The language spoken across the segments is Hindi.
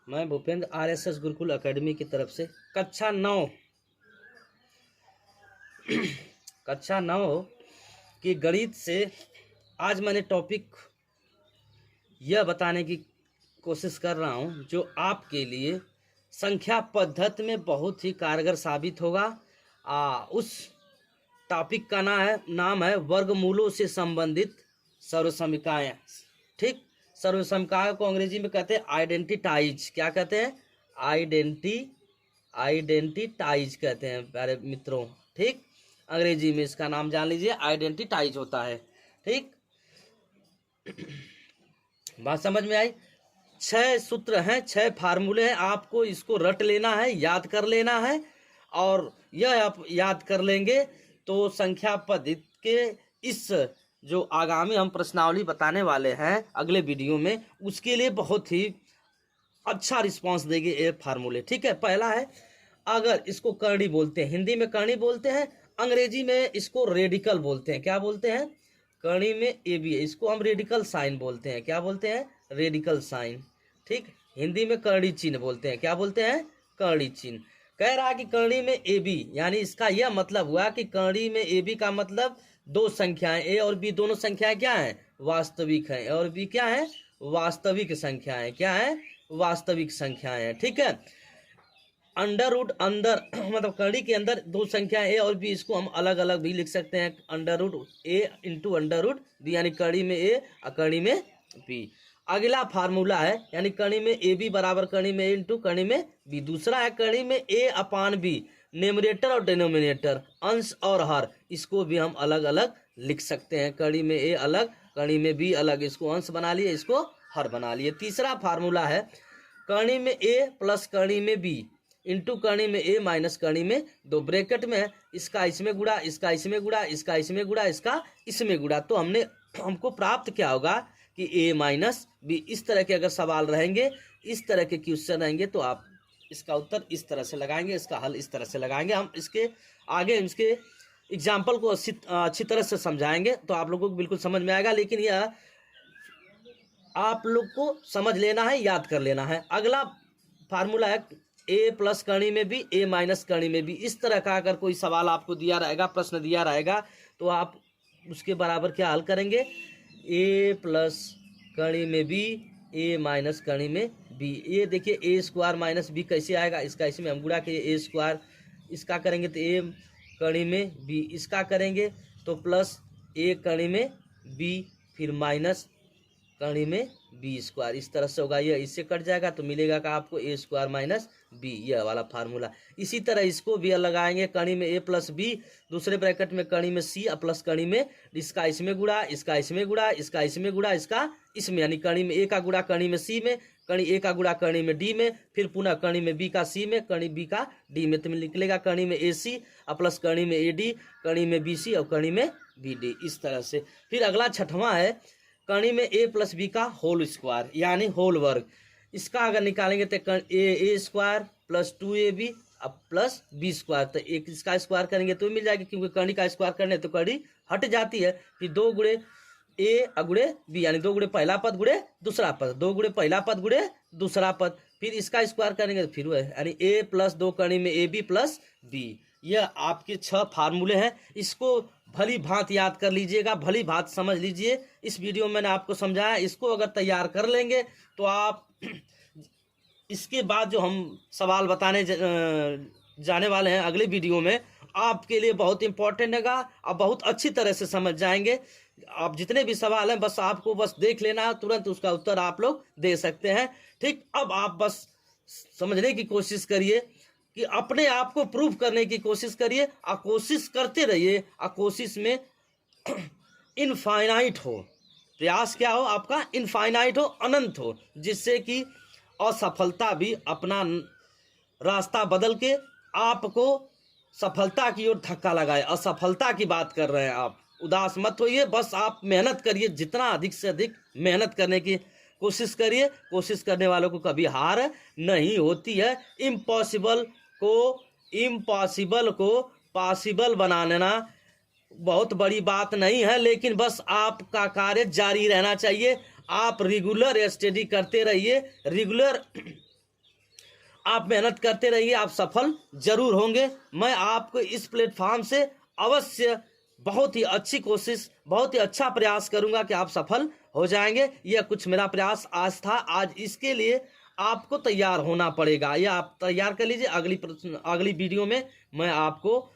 मैं भूपेंद्र आरएसएस गुरुकुल एकेडमी की तरफ से कक्षा 9 की गणित से आज मैंने टॉपिक यह बताने की कोशिश कर रहा हूं जो आपके लिए संख्या पद्धति में बहुत ही कारगर साबित होगा। उस टॉपिक का नाम है वर्गमूलों से संबंधित सर्वसमीकाएं। ठीक, सर्वसमीकाएं को अंग्रेजी में कहते हैं आइडेंटिटाइज। क्या कहते हैं? आइडेंटिटाइज कहते हैं प्यारे मित्रों। ठीक, अंग्रेजी में इसका नाम जान लीजिए, आइडेंटिटाइज होता है। ठीक, बात समझ में आई? 6 सूत्र हैं, 6 फार्मूले हैं, आपको इसको रट लेना है, याद कर लेना है। और यह आप याद कर लेंगे तो संख्या पद्धति के इस जो आगामी हम प्रश्नावली बताने वाले हैं अगले वीडियो में, उसके लिए बहुत ही अच्छा रिस्पांस देंगे ये फार्मूले। ठीक है, पहला है, अगर इसको करणी बोलते हैं, हिंदी में करणी बोलते हैं, अंग्रेजी में इसको रेडिकल बोलते हैं। क्या बोलते हैं? करणी में ए बी है, इसको हम रेडिकल साइन बोलते हैं। क्या बोलते हैं? Radical sign. ठीक, हिंदी में करणी चिन्ह बोलते हैं। क्या बोलते हैं? करणी चिन्ह। कह रहा है कि करणी में ए बी, यानी इसका यह मतलब हुआ कि करणी में ए बी का मतलब दो संख्याएं ए और बी, दोनों संख्याएं क्या हैं? वास्तविक हैं। और बी क्या है? वास्तविक संख्याएं। क्या है? वास्तविक संख्याएं हैं। ठीक है, अंडर रूट अंदर मतलब करणी के अंदर दो संख्याएं ए और बी, इसको हम अलग अलग भी लिख सकते हैं। अंडर रूट ए इंटू अंडर रूट बी, यानी करणी में ए और करणी में बी। अगला फार्मूला है, यानी करणी में ए बी बराबर करणी में ए इंटू करणी में बी। दूसरा है करणी में ए अपान बी, न्यूमरेटर और डिनोमिनेटर, अंश और हर, इसको भी हम अलग अलग लिख सकते हैं। करणी में ए अलग, करणी में बी अलग, इसको अंश बना लिए, इसको हर बना लिए। तीसरा फार्मूला है करणी में ए प्लस करणी में बी इंटू करणी में ए माइनस करणी में दो, ब्रैकेट में है, इसका इसमें गुणा, इसका इसमें गुणा, इसका इसमें गुणा, इसका इसमें गुणा। तो हमको प्राप्त क्या होगा कि ए माइनस बी। इस तरह के अगर सवाल रहेंगे, इस तरह के क्वेश्चन रहेंगे, तो आप इसका उत्तर इस तरह से लगाएंगे, इसका हल इस तरह से लगाएंगे। हम इसके आगे इसके एग्जाम्पल को अच्छी तरह से समझाएंगे तो आप लोगों को बिल्कुल समझ में आएगा। लेकिन यह आप लोग को समझ लेना है, याद कर लेना है। अगला फार्मूला है ए प्लस करणी में बी, ए माइनस करणी में बी। इस तरह का अगर कोई सवाल आपको दिया रहेगा, प्रश्न दिया रहेगा, तो आप उसके बराबर क्या हल करेंगे? ए प्लस करणी में बी, ए माइनस करणी में बी। ये देखिए ए स्क्वायर माइनस बी कैसे आएगा? इसका इसमें हम गुणा किए, ए स्क्वायर, इसका करेंगे तो ए करणी में बी, इसका करेंगे तो प्लस ए करणी में बी, फिर माइनस करणी में बी स्क्वायर। इस तरह से होगा, यह इससे कट जाएगा तो मिलेगा का आपको ए स्क्वायर माइनस बी, यह वाला फार्मूला। इसी तरह इसको भी लगाएंगे, करणी में ए प्लस बी, दूसरे ब्रैकेट में करणी में सी प्लस करणी में, इसका इसमें गुणा, इसका इसमें गुणा, इसका इसमें गुणा, इसका इसमें, यानी करणी में ए का गुणा करणी में सी में, करणी ए का गुणा करणी में डी में, फिर पुनः करणी में बी का सी में, करणी बी का डी में, तो निकलेगा करणी में ए सी प्लस करणी में ए डी, करणी में बी सी और करणी में बी डी। इस तरह से फिर अगला छठवां है करणी में ए प्लस बी का होल स्क्वायर, यानी होल वर्ग। इसका अगर निकालेंगे तो A square plus 2ab plus B square, तो एक इसका स्क्वायर करेंगे तो मिल जाएगी, क्योंकि करणी का स्क्वायर करने तो करणी हट जाती है। फिर 2 गुणे ए गुणे बी, यानी 2 गुणे पहला पद गुणे दूसरा पद, 2 गुणे पहला पद गुणे दूसरा पद, फिर इसका स्क्वायर करेंगे तो फिर वो है, यानी ए प्लस 2 करणी में ए बी प्लस बी। यह आपके 6 फार्मूले हैं। इसको भली भांत याद कर लीजिएगा, भली भांत समझ लीजिए। इस वीडियो में मैंने आपको समझाया, इसको अगर तैयार कर लेंगे तो आप इसके बाद जो हम सवाल बताने जाने वाले हैं अगले वीडियो में, आपके लिए बहुत इंपॉर्टेंट होगा। आप बहुत अच्छी तरह से समझ जाएंगे। आप जितने भी सवाल हैं बस आपको बस देख लेना, तुरंत उसका उत्तर आप लोग दे सकते हैं। ठीक, अब आप बस समझने की कोशिश करिए कि अपने आप को प्रूव करने की कोशिश करिए, और कोशिश करते रहिए, और कोशिश में इनफाइनाइट हो, प्रयास क्या हो आपका? इनफाइनाइट हो, अनंत हो, जिससे कि असफलता भी अपना रास्ता बदल के आपको सफलता की ओर धक्का लगाए। असफलता की बात कर रहे हैं आप, उदास मत होइए, बस आप मेहनत करिए, जितना अधिक से अधिक मेहनत करने की कोशिश करिए। कोशिश करने वालों को कभी हार नहीं होती है। इम्पॉसिबल को पॉसिबल बनाना बहुत बड़ी बात नहीं है, लेकिन बस आपका कार्य जारी रहना चाहिए। आप रेगुलर स्टडी करते रहिए, रेगुलर आप मेहनत करते रहिए, आप सफल जरूर होंगे। मैं आपको इस प्लेटफॉर्म से अवश्य बहुत ही अच्छी कोशिश, बहुत ही अच्छा प्रयास करूंगा कि आप सफल हो जाएंगे। यह कुछ मेरा प्रयास आज था। आज इसके लिए आपको तैयार होना पड़ेगा, या आप तैयार कर लीजिए। अगली वीडियो में मैं आपको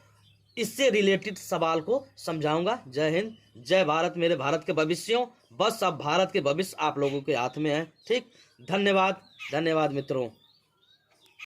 इससे रिलेटेड सवाल को समझाऊंगा। जय हिंद, जय भारत मेरे भारत के भविष्यों। बस अब भारत के भविष्य आप लोगों के हाथ में है। ठीक, धन्यवाद, धन्यवाद मित्रों।